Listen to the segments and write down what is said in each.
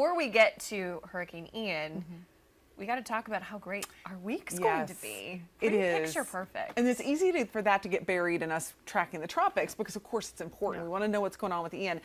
Before we get to Hurricane Ian, we got to talk about how great our week's going to be. It is. Picture perfect. And it's easy for that to get buried in us tracking the tropics because, of course, it's important. We want to know what's going on with Ian.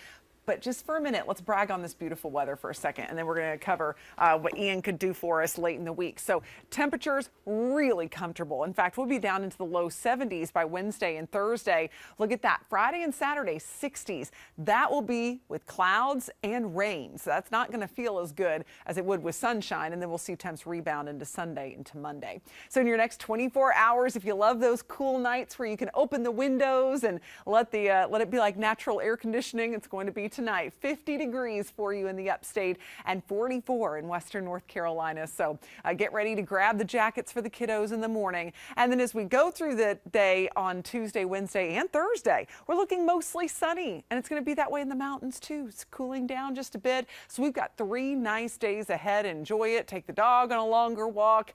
But just for a minute, let's brag on this beautiful weather for a second, and then we're going to cover what Ian could do for us late in the week. So temperatures really comfortable. In fact, we'll be down into the low 70s by Wednesday and Thursday. Look at that. Friday and Saturday, 60s. That will be with clouds and rain. So that's not going to feel as good as it would with sunshine. And then we'll see temps rebound into Sunday into Monday. So in your next 24 hours, if you love those cool nights where you can open the windows and let it be like natural air conditioning, it's going to be tonight. 50 degrees for you in the upstate and 44 in western North Carolina. So get ready to grab the jackets for the kiddos in the morning. And then as we go through the day on Tuesday, Wednesday, and Thursday, we're looking mostly sunny. And it's going to be that way in the mountains too. It's cooling down just a bit. So we've got 3 nice days ahead. Enjoy it. Take the dog on a longer walk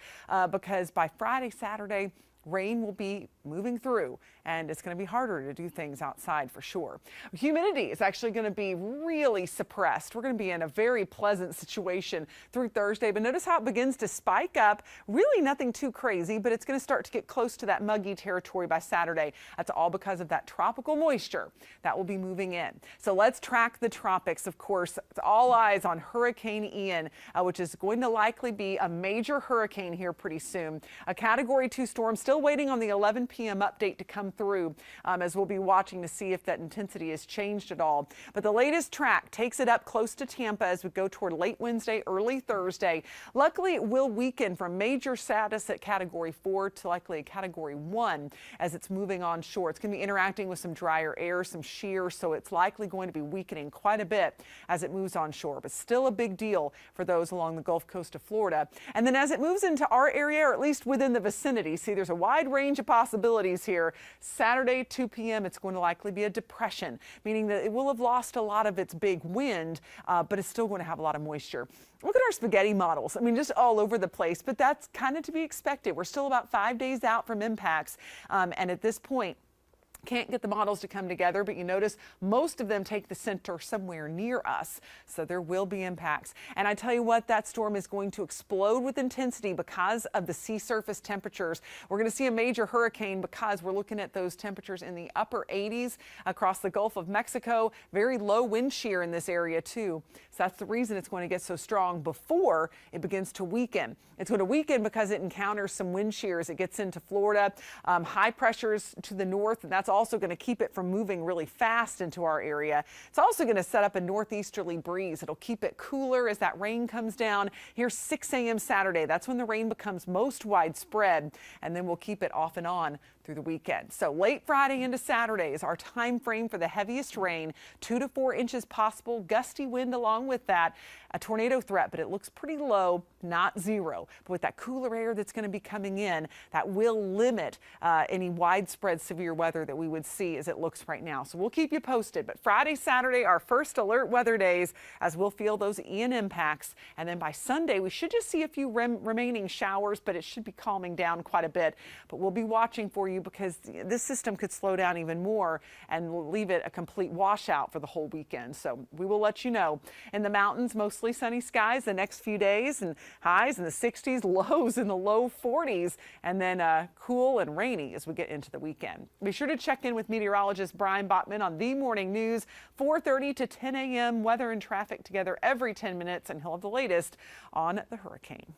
because by Friday, Saturday, rain will be moving through and it's going to be harder to do things outside for sure. Humidity is actually going to be really suppressed. We're going to be in a very pleasant situation through Thursday, but notice how it begins to spike up. Really nothing too crazy, but it's going to start to get close to that muggy territory by Saturday. That's all because of that tropical moisture that will be moving in. So let's track the tropics. Of course, it's all eyes on Hurricane Ian, which is going to likely be a major hurricane here pretty soon. A Category 2 storm still waiting on the 11 p.m. update to come through as we'll be watching to see if that intensity has changed at all. But the latest track takes it up close to Tampa as we go toward late Wednesday, early Thursday. Luckily, it will weaken from major status at Category 4 to likely a Category 1 as it's moving on shore. It's going to be interacting with some drier air, some shear, so it's likely going to be weakening quite a bit as it moves on shore, but still a big deal for those along the Gulf Coast of Florida. And then as it moves into our area, or at least within the vicinity, see there's a wide range of possibilities here. Saturday, 2 p.m., it's going to likely be a depression, meaning that it will have lost a lot of its big wind, but it's still going to have a lot of moisture. Look at our spaghetti models. I mean, just all over the place, but that's kind of to be expected. We're still about 5 days out from impacts, and at this point, can't get the models to come together, but you notice most of them take the center somewhere near us, so there will be impacts. And I tell you what, that storm is going to explode with intensity because of the sea surface temperatures. We're going to see a major hurricane because we're looking at those temperatures in the upper 80s across the Gulf of Mexico. Very low wind shear in this area too. So that's the reason it's going to get so strong before it begins to weaken. It's going to weaken because it encounters some wind shear as it gets into Florida. High pressures to the north, and that's also going to keep it from moving really fast into our area. It's also going to set up a northeasterly breeze. It'll keep it cooler as that rain comes down. Here's 6 a.m. Saturday. That's when the rain becomes most widespread, and then we'll keep it off and on through the weekend. So late Friday into Saturday is our time frame for the heaviest rain, 2 to 4 inches possible, gusty wind along with that, a tornado threat, but it looks pretty low, not zero. But with that cooler air that's going to be coming in, that will limit any widespread severe weather that we would see as it looks right now. So we'll keep you posted. But Friday, Saturday, our first alert weather days as we'll feel those Ian impacts. And then by Sunday, we should just see a few remaining showers, but it should be calming down quite a bit. But we'll be watching for you because this system could slow down even more and leave it a complete washout for the whole weekend. So we will let you know. In the mountains, mostly sunny skies the next few days and highs in the 60s, lows in the low 40s, and then cool and rainy as we get into the weekend. Be sure to check in with meteorologist Brian Botman on The Morning News, 4:30 to 10 a.m. weather and traffic together every 10 minutes, and he'll have the latest on the hurricane.